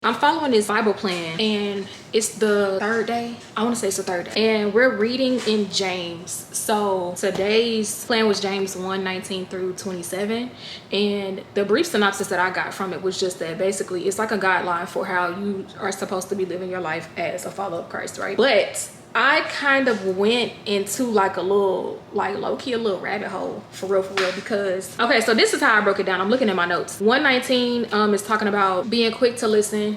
I'm following this Bible plan and it's the third day. I want to say it's the third day. And we're reading in James. So today's plan was James 1:19 through 27. And the brief synopsis that I got from it was just that basically it's like a guideline for how you are supposed to be living your life as a follower of Christ, right? But I kind of went into like a little, like low-key a little rabbit hole for real, because okay, so this is how I broke it down. I'm looking at my notes. 119 is talking about being quick to listen,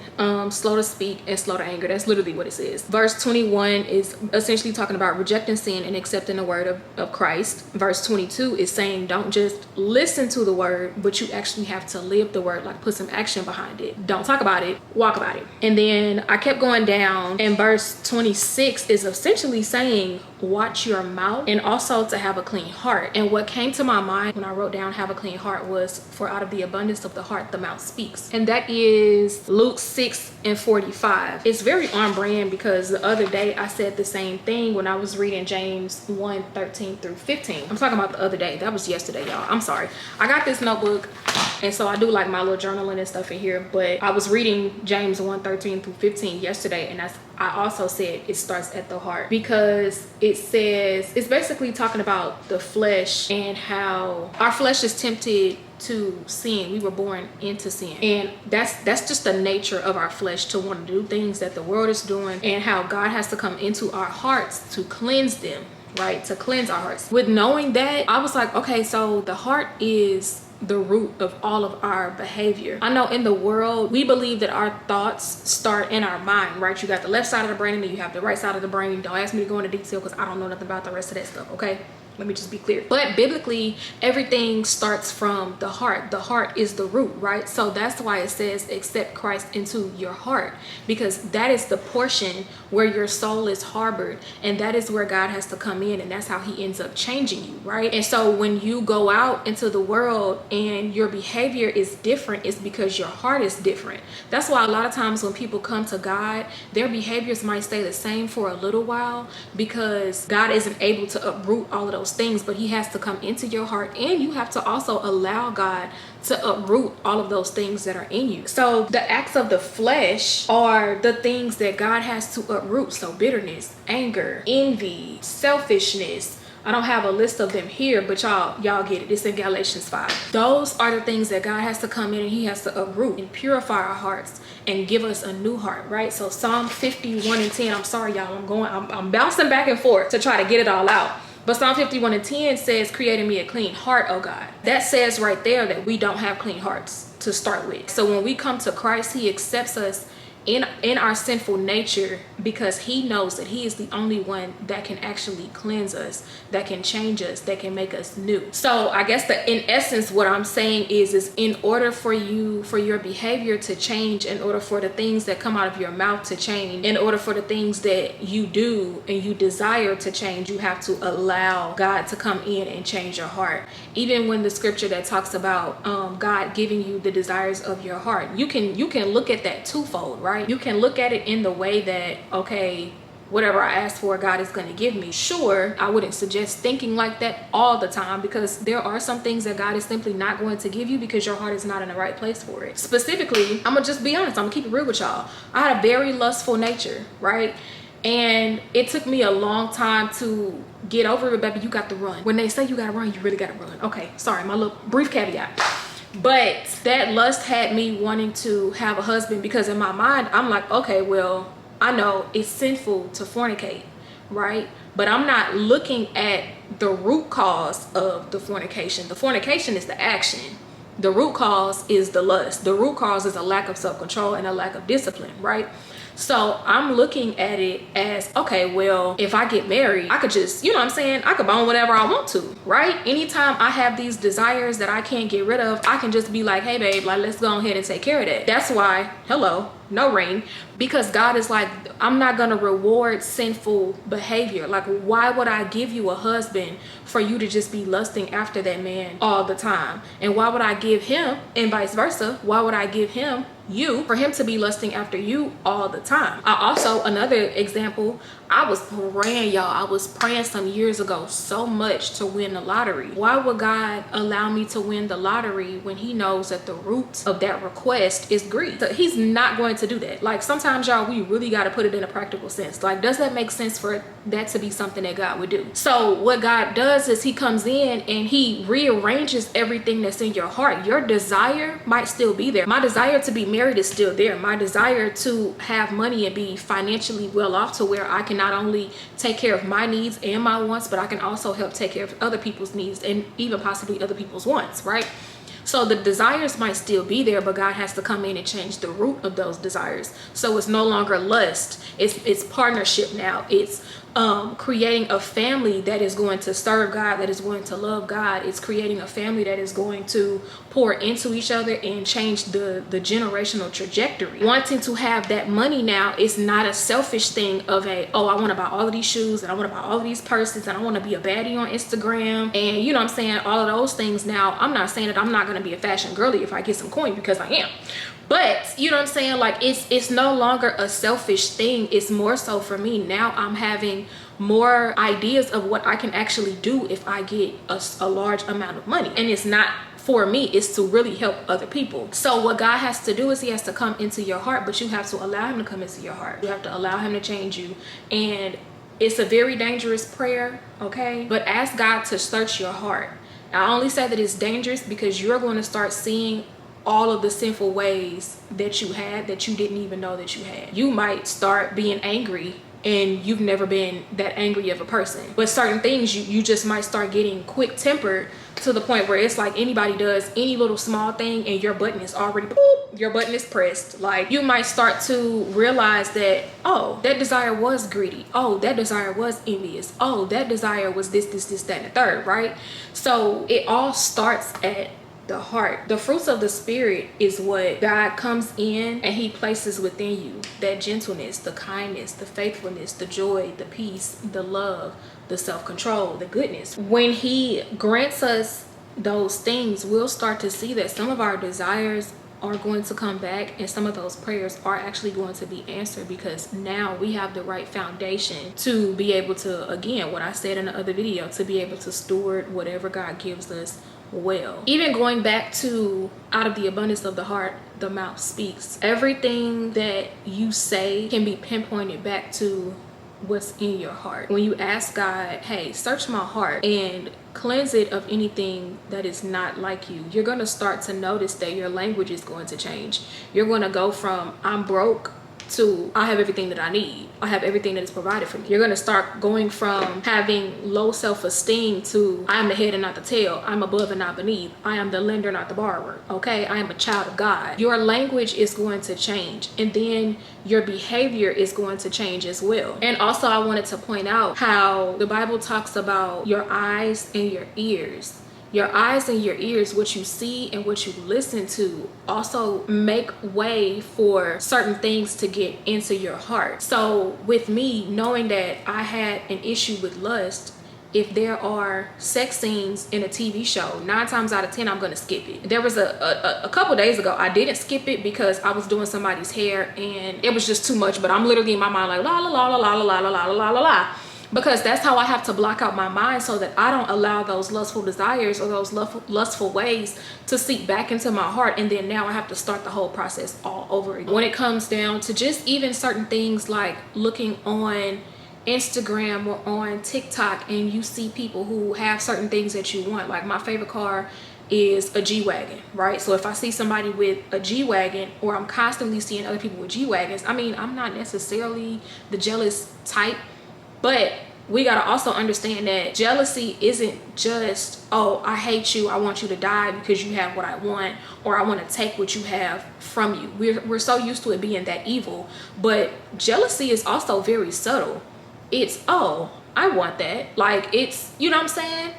slow to speak, and slow to anger. That's literally what it says. Verse 21 is essentially talking about rejecting sin and accepting the word of Christ. Verse 22 is saying don't just listen to the word, but you actually have to live the word, like put some action behind it. Don't talk about it, walk about it. And then I kept going down, and verse 26 is essentially saying watch your mouth and also to have a clean heart. And what came to my mind when I wrote down have a clean heart was for out of the abundance of the heart the mouth speaks, and that is Luke 6:45. It's very on brand because the other day I said the same thing when I was reading James 1:13 through 15. I'm talking about the other day. That was yesterday, y'all. I'm sorry. I got this notebook and so I do like my little journaling and stuff in here, but I was reading James 1:13 through 15 yesterday, and I also said it starts at the heart because it says, it's basically talking about the flesh and how our flesh is tempted to sin. We were born into sin, and that's just the nature of our flesh to want to do things that the world is doing, and how God has to come into our hearts to cleanse them, right? To cleanse our hearts. With knowing that, I was like, okay, so the heart is the root of all of our behavior. I know in the world we believe that our thoughts start in our mind, right? You got the left side of the brain and then you have the right side of the brain. Don't ask me to go into detail because I don't know nothing about the rest of that stuff, okay? Let me just be clear. But biblically, everything starts from the heart. The heart is the root, right? So that's why it says accept Christ into your heart, because that is the portion where your soul is harbored, and that is where God has to come in, and that's how he ends up changing you, right? And so when you go out into the world and your behavior is different, it's because your heart is different. That's why a lot of times when people come to God, their behaviors might stay the same for a little while because God isn't able to uproot all of those things, but he has to come into your heart, and you have to also allow God to uproot all of those things that are in you. So the acts of the flesh are the things that God has to uproot. So bitterness, anger, envy, selfishness. I don't have a list of them here, but y'all get it. It's in Galatians 5. Those are the things that God has to come in and he has to uproot and purify our hearts and give us a new heart, right? So Psalm 51:10. I'm sorry, y'all. I'm bouncing back and forth to try to get it all out. But Psalm 51:10 says, create in me a clean heart, oh God. That says right there that we don't have clean hearts to start with. So when we come to Christ, he accepts us in our sinful nature because he knows that he is the only one that can actually cleanse us, that can change us, that can make us new. So I guess that in essence what I'm saying is in order for your behavior to change, in order for the things that come out of your mouth to change, in order for the things that you do and you desire to change, you have to allow God to come in and change your heart. Even when the scripture that talks about God giving you the desires of your heart, you can look at that twofold, right? You can look at it in the way that, okay, whatever I ask for, God is going to give me. Sure, I wouldn't suggest thinking like that all the time, because there are some things that God is simply not going to give you because your heart is not in the right place for it. Specifically, I'm going to just be honest. I'm going to keep it real with y'all. I had a very lustful nature, right? And it took me a long time to get over it, baby. You got to run. When they say you got to run, you really got to run. Okay, sorry, my little brief caveat. But that lust had me wanting to have a husband because in my mind, I'm like, okay, well, I know it's sinful to fornicate, right? But I'm not looking at the root cause of the fornication. The fornication is the action. The root cause is the lust. The root cause is a lack of self-control and a lack of discipline, right? So I'm looking at it as, okay, well, if I get married, I could just, you know what I'm saying? I could bone whatever I want to, right? Anytime I have these desires that I can't get rid of, I can just be like, hey, babe, like, let's go ahead and take care of that. That's why, hello, no rain, because God is like, I'm not going to reward sinful behavior. Like, why would I give you a husband for you to just be lusting after that man all the time? And why would I give him, and vice versa, why would I give him you for him to be lusting after you all the time? I also, another example, I was praying, y'all. I was praying some years ago so much to win the lottery. Why would God allow me to win the lottery when he knows that the root of that request is greed? So he's not going to do that. Like, sometimes, y'all, we really got to put it in a practical sense. Like, does that make sense for that to be something that God would do? So what God does is he comes in and he rearranges everything that's in your heart. Your desire might still be there. My desire to be married is still there. My desire to have money and be financially well off to where I can not only take care of my needs and my wants, but I can also help take care of other people's needs and even possibly other people's wants, right? So the desires might still be there, but God has to come in and change the root of those desires. So it's no longer lust. It's partnership now. It's creating a family that is going to serve God, that is going to love God. It's creating a family that is going to pour into each other and change the generational trajectory. Wanting to have that money now is not a selfish thing of oh, I want to buy all of these shoes and I want to buy all of these purses and I want to be a baddie on Instagram and you know what I'm saying, all of those things. Now, I'm not saying that I'm not going to be a fashion girly if I get some coin, because I am. But you know what I'm saying, like it's no longer a selfish thing. It's more so for me now. I'm having more ideas of what I can actually do if I get a large amount of money, and it's not for me, it's to really help other people. So what God has to do is he has to come into your heart, but you have to allow him to come into your heart. You have to allow him to change you. And it's a very dangerous prayer, okay? But ask God to search your heart. I only say that it's dangerous because you're going to start seeing all of the sinful ways that you had that you didn't even know that you had. You might start being angry and you've never been that angry of a person, but certain things you just might start getting quick tempered to the point where it's like anybody does any little small thing and your button is already boop, your button is pressed. Like, you might start to realize that, oh, that desire was greedy, oh, that desire was envious, oh, that desire was this, that, and the third, right? So it all starts at the heart. The fruits of the spirit is what God comes in and he places within you. That gentleness, the kindness, the faithfulness, the joy, the peace, the love, the self-control, the goodness. When he grants us those things, we'll start to see that some of our desires are going to come back and some of those prayers are actually going to be answered, because now we have the right foundation to be able to, again, what I said in the other video, to be able to steward whatever God gives us well. Even going back to out of the abundance of the heart the mouth speaks. Everything that you say can be pinpointed back to what's in your heart. When you ask God, hey, search my heart and cleanse it of anything that is not like you, you're going to start to notice that your language is going to change. You're going to go from I'm broke to I have everything that I need. I have everything that is provided for me. You're going to start going from having low self-esteem to I am the head and not the tail. I'm above and not beneath. I am the lender, not the borrower. Okay, I am a child of God. Your language is going to change, and then your behavior is going to change as well. And also, I wanted to point out how the Bible talks about your eyes and your ears. Your eyes and your ears, what you see and what you listen to, also make way for certain things to get into your heart. So with me knowing that I had an issue with lust, if there are sex scenes in a TV show, 9 times out of 10, I'm going to skip it. There was a couple days ago, I didn't skip it because I was doing somebody's hair and it was just too much. But I'm literally in my mind like la la la la la la la la la la la. Because that's how I have to block out my mind so that I don't allow those lustful desires or those lustful ways to seep back into my heart. And then now I have to start the whole process all over again. When it comes down to just even certain things like looking on Instagram or on TikTok and you see people who have certain things that you want. Like my favorite car is a G-Wagon, right? So if I see somebody with a G-Wagon, or I'm constantly seeing other people with G-Wagons, I mean, I'm not necessarily the jealous type, but we got to also understand that jealousy isn't just, oh, I hate you, I want you to die because you have what I want, or I want to take what you have from you. We're so used to it being that evil, but jealousy is also very subtle. It's, oh, I want that. Like, it's, you know what I'm saying?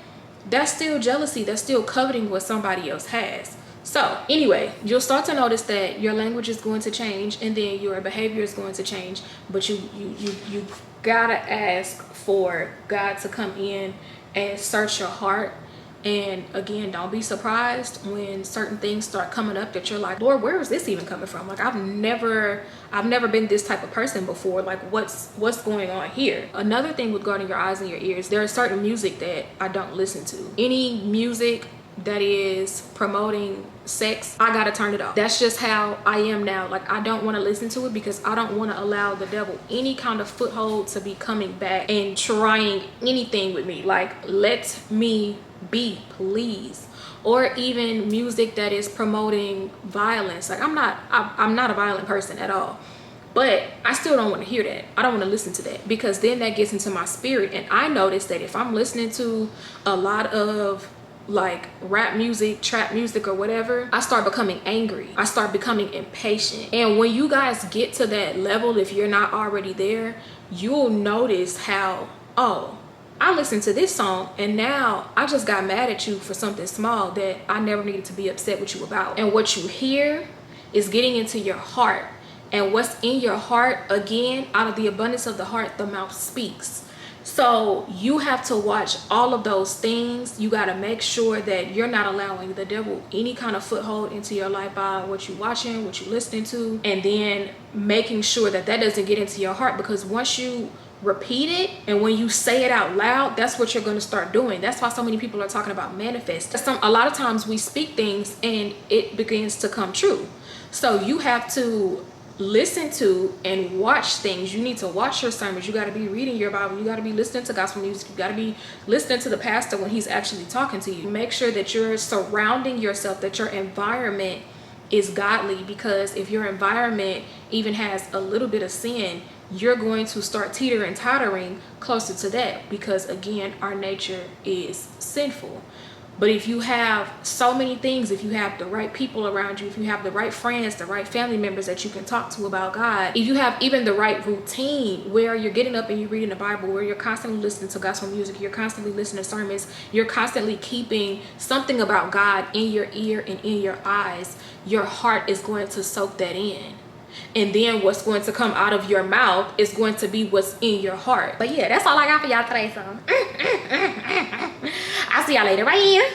That's still jealousy. That's still coveting what somebody else has. So anyway, you'll start to notice that your language is going to change and then your behavior is going to change, but you gotta ask for God to come in and search your heart And again, don't be surprised when certain things start coming up that you're like, Lord, where is this even coming from? Like, I've never been this type of person before. Like, what's going on here? Another thing with guarding your eyes and your ears, there is certain music that I don't listen to. Any music that is promoting sex, I gotta turn it off. That's just how I am now. Like, I don't want to listen to it because I don't want to allow the devil any kind of foothold to be coming back and trying anything with me. Like, let me be, please. Or even music that is promoting violence. Like, I'm not a violent person at all, but I still don't want to hear that. I don't want to listen to that, because then that gets into my spirit. And I notice that if I'm listening to a lot of like rap music, trap music, or whatever, I start becoming angry. I start becoming impatient. And when you guys get to that level, if you're not already there, you'll notice how, oh, I listened to this song and now I just got mad at you for something small that I never needed to be upset with you about. And what you hear is getting into your heart. And what's in your heart, again, out of the abundance of the heart, the mouth speaks. So you have to watch all of those things. You got to make sure that you're not allowing the devil any kind of foothold into your life by what you're watching, what you're listening to, and then making sure that that doesn't get into your heart. Because once you repeat it and when you say it out loud, that's what you're going to start doing. That's why so many people are talking about manifest. A lot of times we speak things and it begins to come true. So you have to listen to and watch things. You need to watch your sermons. You got to be reading your Bible. You got to be listening to gospel music. You got to be listening to the pastor when he's actually talking to you. Make sure that you're surrounding yourself, that your environment is godly, because if your environment even has a little bit of sin, you're going to start teetering, tottering closer to that, because again, our nature is sinful. But if you have so many things, if you have the right people around you, if you have the right friends, the right family members that you can talk to about God, if you have even the right routine where you're getting up and you're reading the Bible, where you're constantly listening to gospel music, you're constantly listening to sermons, you're constantly keeping something about God in your ear and in your eyes, your heart is going to soak that in. And then what's going to come out of your mouth is going to be what's in your heart. But yeah, that's all I got for y'all today. So I'll see y'all later. Bye.